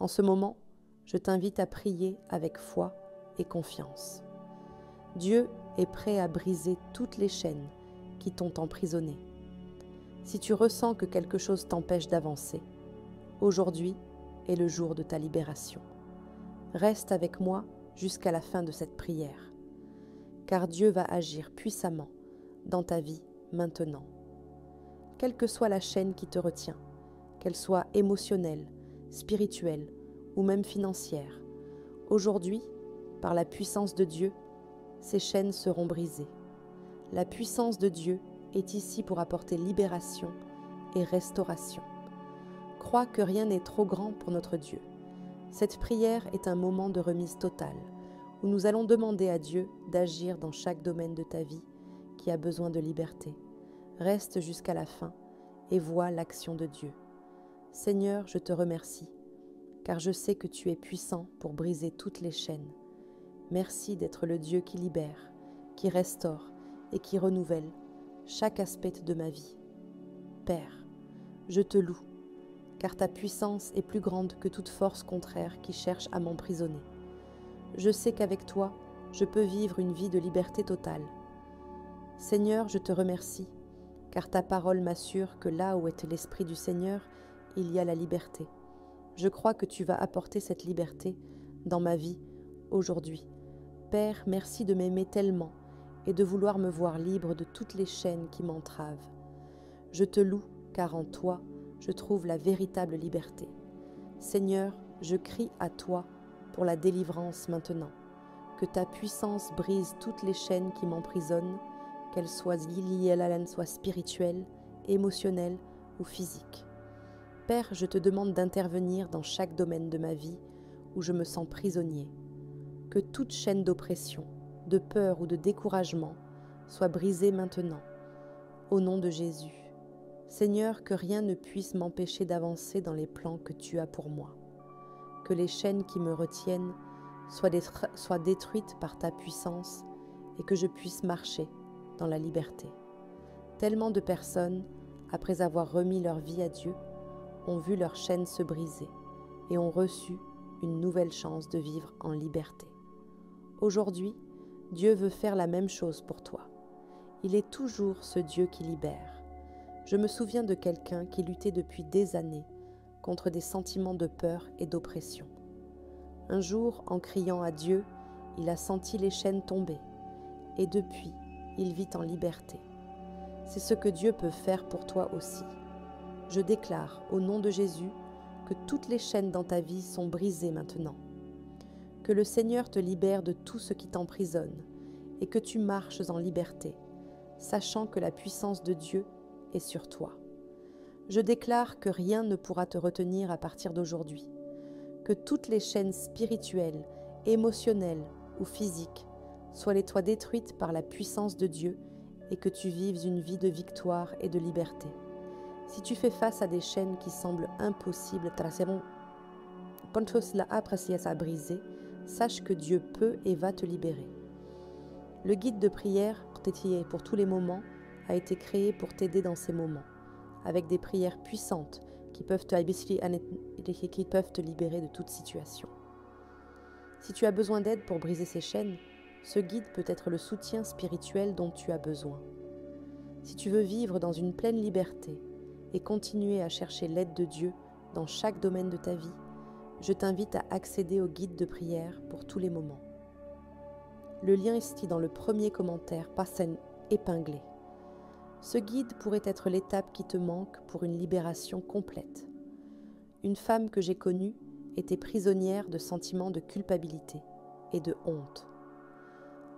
En ce moment, je t'invite à prier avec foi et confiance. Dieu est prêt à briser toutes les chaînes qui t'ont emprisonné. Si tu ressens que quelque chose t'empêche d'avancer, aujourd'hui est le jour de ta libération. Reste avec moi jusqu'à la fin de cette prière, car Dieu va agir puissamment dans ta vie maintenant. Quelle que soit la chaîne qui te retient, qu'elle soit émotionnelle, spirituelle ou même financière, aujourd'hui, par la puissance de Dieu, ces chaînes seront brisées. La puissance de Dieu est ici pour apporter libération et restauration. Crois que rien n'est trop grand pour notre Dieu. Cette prière est un moment de remise totale, où nous allons demander à Dieu d'agir dans chaque domaine de ta vie qui a besoin de liberté. Reste jusqu'à la fin et vois l'action de Dieu. Seigneur, je te remercie, car je sais que tu es puissant pour briser toutes les chaînes. Merci d'être le Dieu qui libère, qui restaure et qui renouvelle chaque aspect de ma vie. Père, je te loue, car ta puissance est plus grande que toute force contraire qui cherche à m'emprisonner. Je sais qu'avec toi, je peux vivre une vie de liberté totale. Seigneur, je te remercie, car ta parole m'assure que là où est l'Esprit du Seigneur, il y a la liberté. Je crois que tu vas apporter cette liberté dans ma vie aujourd'hui. Père, merci de m'aimer tellement et de vouloir me voir libre de toutes les chaînes qui m'entravent. Je te loue, car en toi, je trouve la véritable liberté. Seigneur, je crie à toi pour la délivrance maintenant. Que ta puissance brise toutes les chaînes qui m'emprisonnent, qu'elles soient liées à la soit spirituelle, émotionnelle ou physique. Père, je te demande d'intervenir dans chaque domaine de ma vie où je me sens prisonnier. Que toute chaîne d'oppression, de peur ou de découragement soit brisée maintenant. Au nom de Jésus. Seigneur, que rien ne puisse m'empêcher d'avancer dans les plans que tu as pour moi. Que les chaînes qui me retiennent soient détruites par ta puissance et que je puisse marcher dans la liberté. Tellement de personnes, après avoir remis leur vie à Dieu, ont vu leurs chaînes se briser et ont reçu une nouvelle chance de vivre en liberté. Aujourd'hui, Dieu veut faire la même chose pour toi. Il est toujours ce Dieu qui libère. Je me souviens de quelqu'un qui luttait depuis des années contre des sentiments de peur et d'oppression. Un jour, en criant à Dieu, il a senti les chaînes tomber et depuis, il vit en liberté. C'est ce que Dieu peut faire pour toi aussi. Je déclare au nom de Jésus que toutes les chaînes dans ta vie sont brisées maintenant. Que le Seigneur te libère de tout ce qui t'emprisonne et que tu marches en liberté, sachant que la puissance de Dieu est sur toi. Je déclare que rien ne pourra te retenir à partir d'aujourd'hui, que toutes les chaînes spirituelles, émotionnelles ou physiques soient détruites par la puissance de Dieu et que tu vives une vie de victoire et de liberté. Si tu fais face à des chaînes qui semblent impossibles, à briser, sache que Dieu peut et va te libérer. Le guide de prière pour tous les moments a été créé pour t'aider dans ces moments, avec des prières puissantes qui peuvent te libérer de toute situation. Si tu as besoin d'aide pour briser ces chaînes, ce guide peut être le soutien spirituel dont tu as besoin. Si tu veux vivre dans une pleine liberté et continuer à chercher l'aide de Dieu dans chaque domaine de ta vie, je t'invite à accéder au guide de prière pour tous les moments. Le lien est ici dans le premier commentaire, pas épinglé. Ce guide pourrait être l'étape qui te manque pour une libération complète. Une femme que j'ai connue était prisonnière de sentiments de culpabilité et de honte.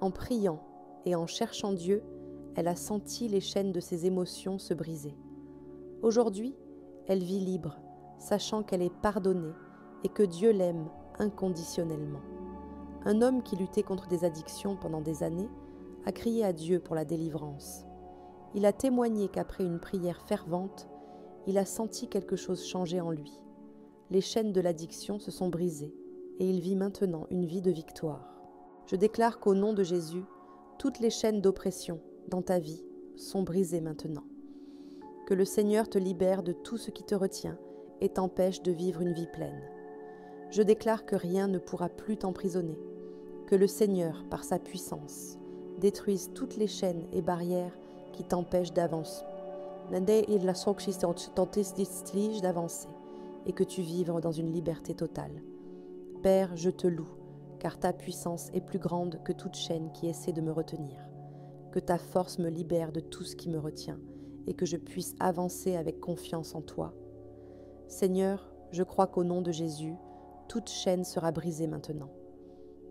En priant et en cherchant Dieu, elle a senti les chaînes de ses émotions se briser. Aujourd'hui, elle vit libre, sachant qu'elle est pardonnée et que Dieu l'aime inconditionnellement. Un homme qui luttait contre des addictions pendant des années a crié à Dieu pour la délivrance. Il a témoigné qu'après une prière fervente, il a senti quelque chose changer en lui. Les chaînes de l'addiction se sont brisées et il vit maintenant une vie de victoire. Je déclare qu'au nom de Jésus, toutes les chaînes d'oppression dans ta vie sont brisées maintenant. Que le Seigneur te libère de tout ce qui te retient et t'empêche de vivre une vie pleine. Je déclare que rien ne pourra plus t'emprisonner, que le Seigneur, par sa puissance, détruise toutes les chaînes et barrières qui t'empêchent d'avancer. D'avancer et que tu vives dans une liberté totale. Père, je te loue, car ta puissance est plus grande que toute chaîne qui essaie de me retenir. Que ta force me libère de tout ce qui me retient et que je puisse avancer avec confiance en toi. Seigneur, je crois qu'au nom de Jésus, toute chaîne sera brisée maintenant.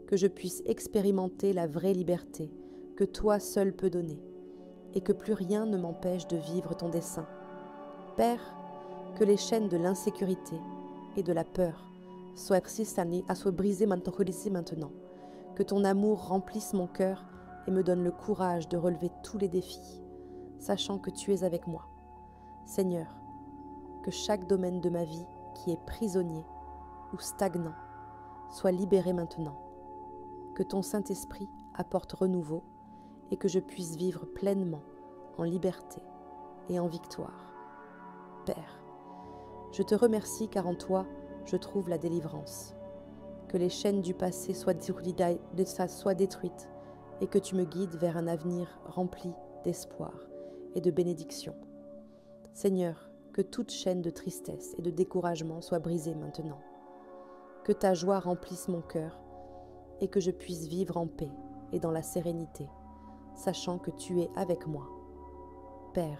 Que je puisse expérimenter la vraie liberté que toi seul peux donner et que plus rien ne m'empêche de vivre ton dessein. Père, que les chaînes de l'insécurité et de la peur soient brisées maintenant. Que ton amour remplisse mon cœur et me donne le courage de relever tous les défis, sachant que tu es avec moi. Seigneur, que chaque domaine de ma vie qui est prisonnier ou stagnant soit libéré maintenant. Que ton Saint-Esprit apporte renouveau et que je puisse vivre pleinement en liberté et en victoire. Père, je te remercie car en toi, je trouve la délivrance. Que les chaînes du passé soient détruites et que tu me guides vers un avenir rempli d'espoir et de bénédiction. Seigneur, que toute chaîne de tristesse et de découragement soit brisée maintenant. Que ta joie remplisse mon cœur et que je puisse vivre en paix et dans la sérénité, sachant que tu es avec moi. Père,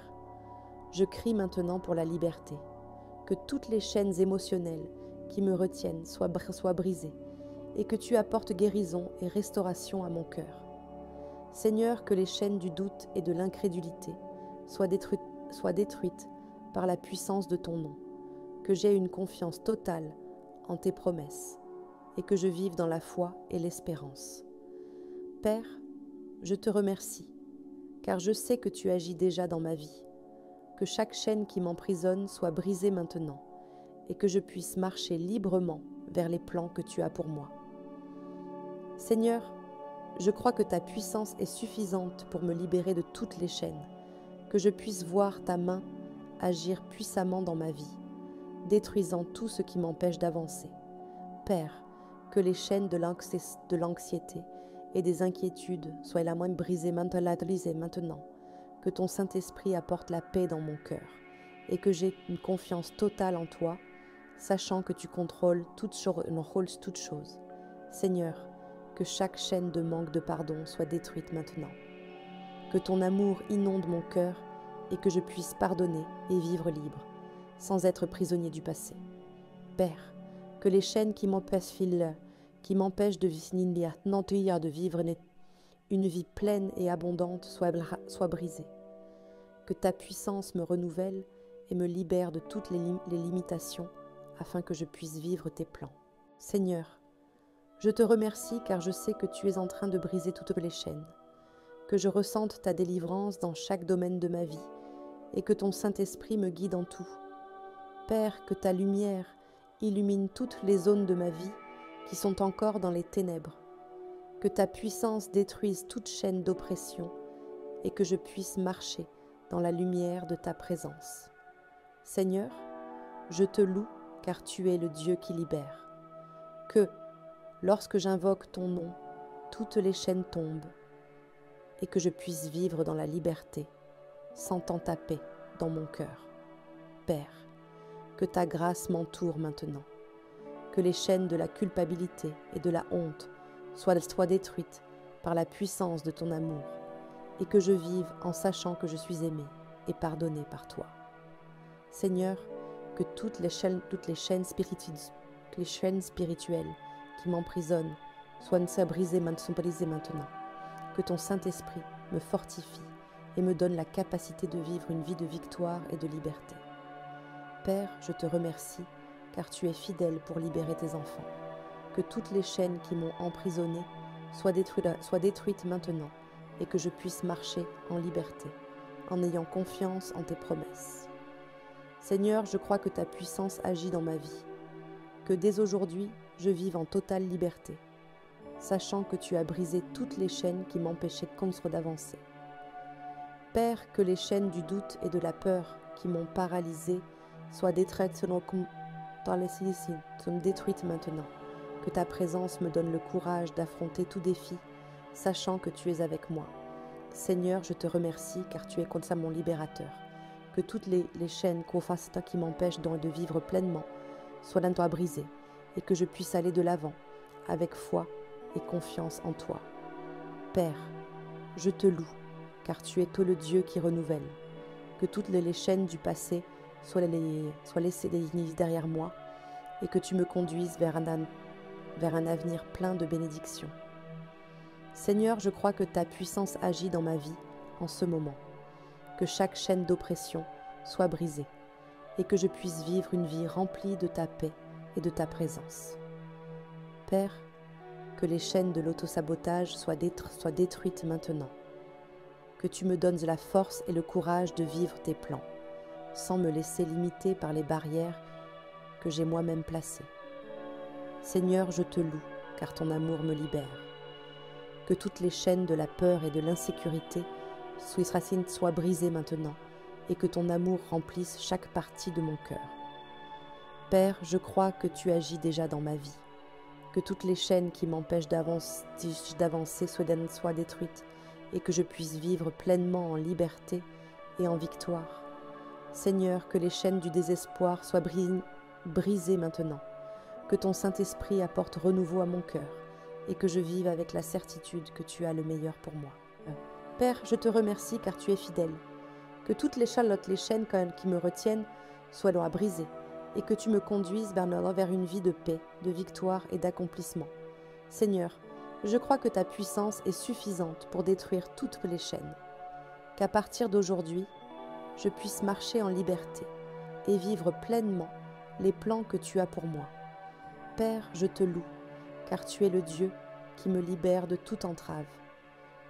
je crie maintenant pour la liberté, que toutes les chaînes émotionnelles qui me retiennent soient brisées et que tu apportes guérison et restauration à mon cœur. Seigneur, que les chaînes du doute et de l'incrédulité soient détruites par la puissance de ton nom, que j'aie une confiance totale en tes promesses et que je vive dans la foi et l'espérance. Père, je te remercie, car je sais que tu agis déjà dans ma vie, que chaque chaîne qui m'emprisonne soit brisée maintenant et que je puisse marcher librement vers les plans que tu as pour moi. Seigneur, je crois que ta puissance est suffisante pour me libérer de toutes les chaînes, que je puisse voir ta main agir puissamment dans ma vie, détruisant tout ce qui m'empêche d'avancer. Père, que les chaînes de l'anxiété et des inquiétudes soient la moindre brisées maintenant, que ton Saint-Esprit apporte la paix dans mon cœur et que j'ai une confiance totale en toi, sachant que tu contrôles toutes choses. Seigneur, que chaque chaîne de manque de pardon soit détruite maintenant. Que ton amour inonde mon cœur et que je puisse pardonner et vivre libre, sans être prisonnier du passé. Père, que les chaînes qui m'empêchent de vivre une vie pleine et abondante soient brisées. Que ta puissance me renouvelle et me libère de toutes les limitations afin que je puisse vivre tes plans. Seigneur, je te remercie car je sais que tu es en train de briser toutes les chaînes, que je ressente ta délivrance dans chaque domaine de ma vie et que ton Saint-Esprit me guide en tout. Père, que ta lumière illumine toutes les zones de ma vie qui sont encore dans les ténèbres, que ta puissance détruise toute chaîne d'oppression et que je puisse marcher dans la lumière de ta présence. Seigneur, je te loue car tu es le Dieu qui libère. Que, lorsque j'invoque ton nom, toutes les chaînes tombent et que je puisse vivre dans la liberté, sentant ta paix dans mon cœur. Père, que ta grâce m'entoure maintenant, que les chaînes de la culpabilité et de la honte soient détruites par la puissance de ton amour et que je vive en sachant que je suis aimé et pardonné par toi. Seigneur, que toutes les chaînes spirituelles qui m'emprisonnent soient brisées maintenant, que ton Saint-Esprit me fortifie et me donne la capacité de vivre une vie de victoire et de liberté. Père, je te remercie car tu es fidèle pour libérer tes enfants. Que toutes les chaînes qui m'ont emprisonné soient détruites maintenant et que je puisse marcher en liberté, en ayant confiance en tes promesses. Seigneur, je crois que ta puissance agit dans ma vie, que dès aujourd'hui, je vive en totale liberté, sachant que tu as brisé toutes les chaînes qui m'empêchaient d'avancer. Père, que les chaînes du doute et de la peur qui m'ont paralysé soient détruites dans les Célicines sont détruites maintenant. Que ta présence me donne le courage d'affronter tout défi, sachant que tu es avec moi. Seigneur, je te remercie car tu es comme ça mon libérateur. Que toutes les chaînes qui m'empêchent de vivre pleinement soient d'un toi brisées et que je puisse aller de l'avant avec foi et confiance en toi. Père, je te loue car tu es toi le Dieu qui renouvelle. Que toutes les chaînes du passé soient laissées derrière moi et que tu me conduises vers un avenir plein de bénédictions. Seigneur, je crois que ta puissance agit dans ma vie en ce moment. Que chaque chaîne d'oppression soit brisée et que je puisse vivre une vie remplie de ta paix et de ta présence. Père, que les chaînes de l'autosabotage soient détruites maintenant. Que tu me donnes la force et le courage de vivre tes plans, sans me laisser limiter par les barrières que j'ai moi-même placées. Seigneur, je te loue, car ton amour me libère. Que toutes les chaînes de la peur et de l'insécurité soient brisées maintenant, et que ton amour remplisse chaque partie de mon cœur. Père, je crois que tu agis déjà dans ma vie. Que toutes les chaînes qui m'empêchent d'avancer soient détruites, et que je puisse vivre pleinement en liberté et en victoire. Seigneur, que les chaînes du désespoir soient brisées maintenant. Que ton Saint-Esprit apporte renouveau à mon cœur et que je vive avec la certitude que tu as le meilleur pour moi. Père, je te remercie car tu es fidèle. Que toutes les chaînes qui me retiennent soient brisées et que tu me conduises vers une vie de paix, de victoire et d'accomplissement. Seigneur, je crois que ta puissance est suffisante pour détruire toutes les chaînes. Qu'à partir d'aujourd'hui, je puisse marcher en liberté et vivre pleinement les plans que tu as pour moi. Père, je te loue, car tu es le Dieu qui me libère de toute entrave.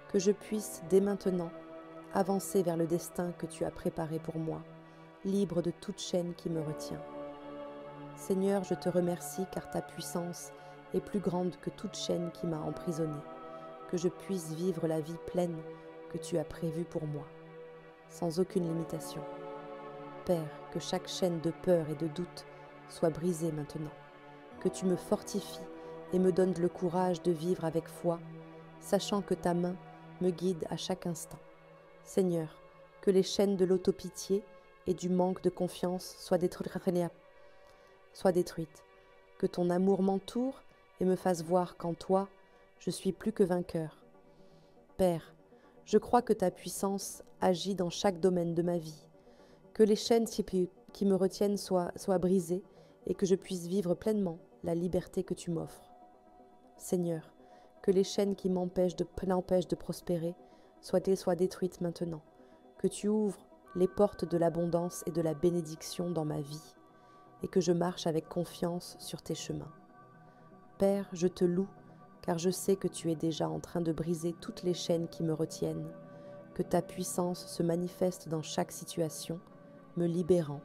Que je puisse, dès maintenant, avancer vers le destin que tu as préparé pour moi, libre de toute chaîne qui me retient. Seigneur, je te remercie car ta puissance est plus grande que toute chaîne qui m'a emprisonné. Que je puisse vivre la vie pleine que tu as prévue pour moi, sans aucune limitation. Père, que chaque chaîne de peur et de doute soit brisée maintenant. Que tu me fortifies et me donnes le courage de vivre avec foi, sachant que ta main me guide à chaque instant. Seigneur, que les chaînes de l'autopitié et du manque de confiance soient détruites. Que ton amour m'entoure et me fasse voir qu'en toi, je suis plus que vainqueur. Père, je crois que ta puissance agit dans chaque domaine de ma vie. Que les chaînes qui me retiennent soient brisées et que je puisse vivre pleinement la liberté que tu m'offres. Seigneur, que les chaînes qui m'empêchent de prospérer soient détruites maintenant. Que tu ouvres les portes de l'abondance et de la bénédiction dans ma vie et que je marche avec confiance sur tes chemins. Père, je te loue car je sais que tu es déjà en train de briser toutes les chaînes qui me retiennent, que ta puissance se manifeste dans chaque situation, me libérant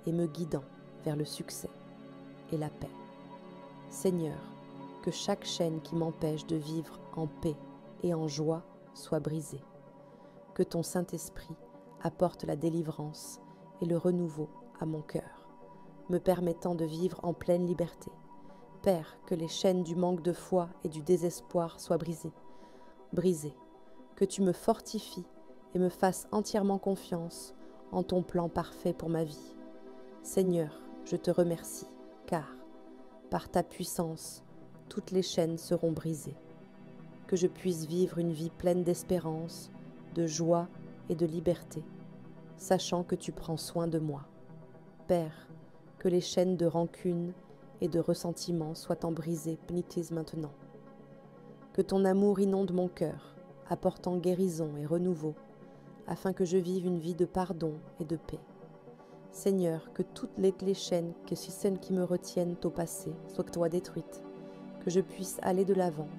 et me guidant vers le succès et la paix. Seigneur, que chaque chaîne qui m'empêche de vivre en paix et en joie soit brisée. Que ton Saint-Esprit apporte la délivrance et le renouveau à mon cœur, me permettant de vivre en pleine liberté. Père, que les chaînes du manque de foi et du désespoir soient brisées. Que tu me fortifies et me fasses entièrement confiance en ton plan parfait pour ma vie. Seigneur, je te remercie, car, par ta puissance, toutes les chaînes seront brisées. Que je puisse vivre une vie pleine d'espérance, de joie et de liberté, sachant que tu prends soin de moi. Père, que les chaînes de rancune et de ressentiment soient brisées maintenant. Que ton amour inonde mon cœur, apportant guérison et renouveau, afin que je vive une vie de pardon et de paix. Seigneur, que toutes les chaînes, que si celles qui me retiennent au passé, soient détruites, que je puisse aller de l'avant,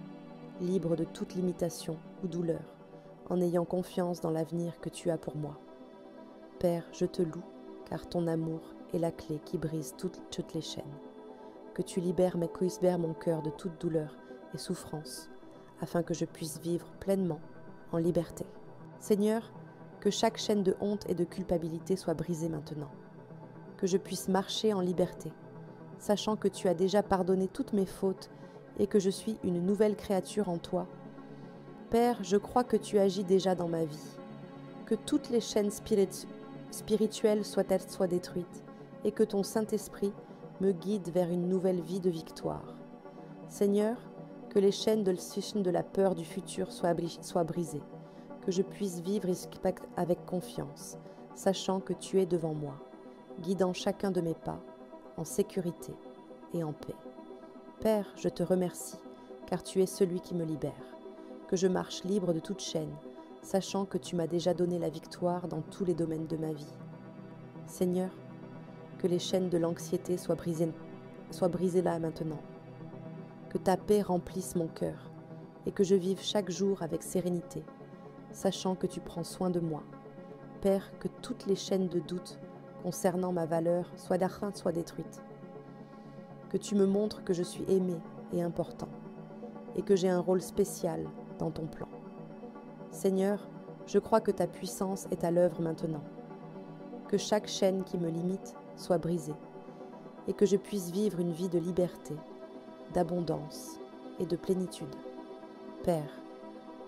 libre de toute limitation ou douleur, en ayant confiance dans l'avenir que tu as pour moi. Père, je te loue, car ton amour est la clé qui brise toutes les chaînes. Que tu libères mon cœur de toute douleur et souffrance, afin que je puisse vivre pleinement en liberté. Seigneur, que chaque chaîne de honte et de culpabilité soit brisée maintenant. Que je puisse marcher en liberté, sachant que tu as déjà pardonné toutes mes fautes et que je suis une nouvelle créature en toi. Père, je crois que tu agis déjà dans ma vie, que toutes les chaînes spirituelles soient détruites et que ton Saint-Esprit me guide vers une nouvelle vie de victoire. Seigneur, que les chaînes de la peur du futur soient brisées, que je puisse vivre avec confiance, sachant que tu es devant moi, guidant chacun de mes pas, en sécurité et en paix. Père, je te remercie, car tu es celui qui me libère, que je marche libre de toute chaîne, sachant que tu m'as déjà donné la victoire dans tous les domaines de ma vie. Seigneur, que les chaînes de l'anxiété soient brisées là maintenant, que ta paix remplisse mon cœur et que je vive chaque jour avec sérénité, sachant que tu prends soin de moi. Père, que toutes les chaînes de doute concernant ma valeur soient détruites, que tu me montres que je suis aimé et important et que j'ai un rôle spécial dans ton plan. Seigneur, je crois que ta puissance est à l'œuvre maintenant, que chaque chaîne qui me limite soit brisée et que je puisse vivre une vie de liberté, d'abondance et de plénitude. Père,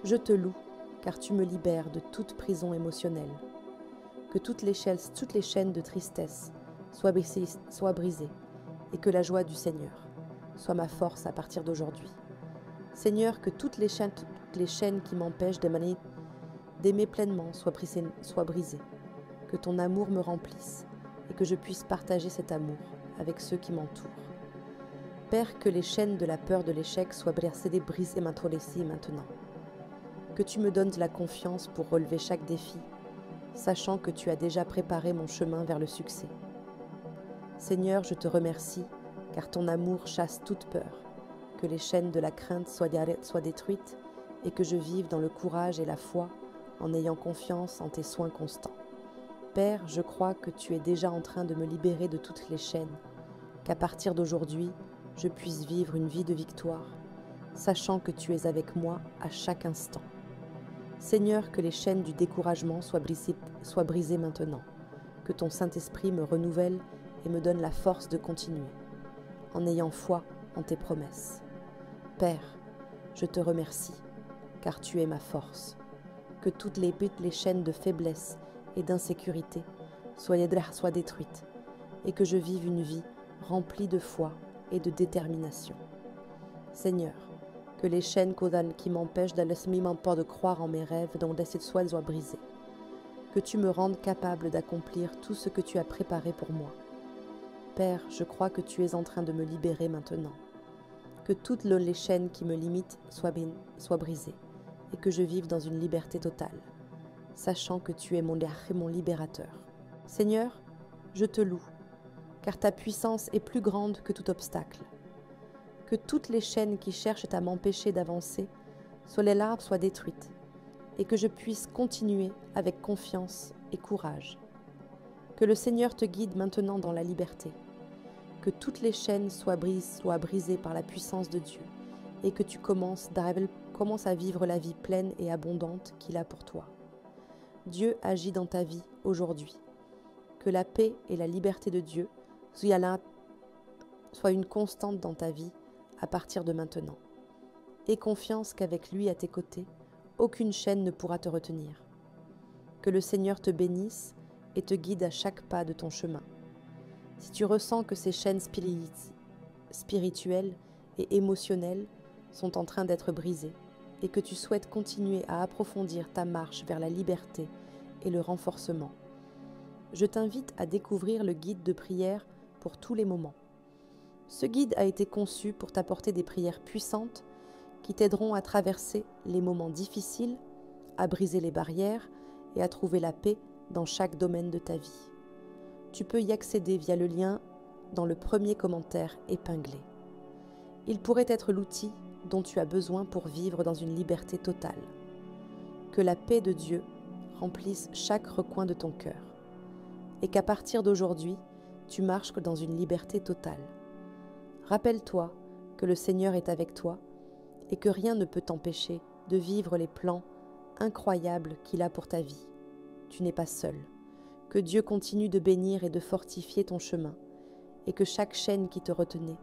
je te loue car tu me libères de toute prison émotionnelle, que toutes les chaînes de tristesse soient brisées et que la joie du Seigneur soit ma force à partir d'aujourd'hui. Seigneur, que toutes les chaînes qui m'empêchent d'aimer pleinement soient brisées, que ton amour me remplisse et que je puisse partager cet amour avec ceux qui m'entourent. Père, que les chaînes de la peur de l'échec soient brisées maintenant. Que tu me donnes de la confiance pour relever chaque défi, sachant que tu as déjà préparé mon chemin vers le succès. Seigneur, je te remercie, car ton amour chasse toute peur, que les chaînes de la crainte soient détruites et que je vive dans le courage et la foi en ayant confiance en tes soins constants. Père, je crois que tu es déjà en train de me libérer de toutes les chaînes, qu'à partir d'aujourd'hui, je puisse vivre une vie de victoire, sachant que tu es avec moi à chaque instant. Seigneur, que les chaînes du découragement soient brisées maintenant, que ton Saint-Esprit me renouvelle et me donne la force de continuer, en ayant foi en tes promesses. Père, je te remercie, car tu es ma force, que toutes les chaînes de faiblesse et d'insécurité soient détruites, et que je vive une vie remplie de foi et de détermination. Seigneur, que les chaînes qui m'empêchent de croire en mes rêves soient brisées, que tu me rendes capable d'accomplir tout ce que tu as préparé pour moi. Père, je crois que tu es en train de me libérer maintenant, que toutes les chaînes qui me limitent soient brisées et que je vive dans une liberté totale, sachant que tu es mon libérateur. Seigneur, je te loue, car ta puissance est plus grande que tout obstacle. Que toutes les chaînes qui cherchent à m'empêcher d'avancer soient détruites et que je puisse continuer avec confiance et courage. Que le Seigneur te guide maintenant dans la liberté, que toutes les chaînes soient brisées par la puissance de Dieu et que tu commences à vivre la vie pleine et abondante qu'il a pour toi. Dieu agit dans ta vie aujourd'hui. Que la paix et la liberté de Dieu soient une constante dans ta vie à partir de maintenant. Aie confiance qu'avec lui à tes côtés, aucune chaîne ne pourra te retenir. Que le Seigneur te bénisse et te guide à chaque pas de ton chemin. Si tu ressens que ces chaînes spirituelles et émotionnelles sont en train d'être brisées et que tu souhaites continuer à approfondir ta marche vers la liberté et le renforcement, je t'invite à découvrir le guide de prière pour tous les moments. Ce guide a été conçu pour t'apporter des prières puissantes qui t'aideront à traverser les moments difficiles, à briser les barrières et à trouver la paix dans chaque domaine de ta vie. Tu peux y accéder via le lien dans le premier commentaire épinglé. Il pourrait être l'outil dont tu as besoin pour vivre dans une liberté totale. Que la paix de Dieu remplisse chaque recoin de ton cœur et qu'à partir d'aujourd'hui, tu marches dans une liberté totale. Rappelle-toi que le Seigneur est avec toi et que rien ne peut t'empêcher de vivre les plans incroyables qu'il a pour ta vie. Tu n'es pas seul. Que Dieu continue de bénir et de fortifier ton chemin et que chaque chaîne qui te retenait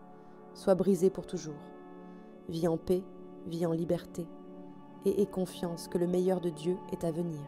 soit brisée pour toujours. Vis en paix, vis en liberté, et aie confiance que le meilleur de Dieu est à venir.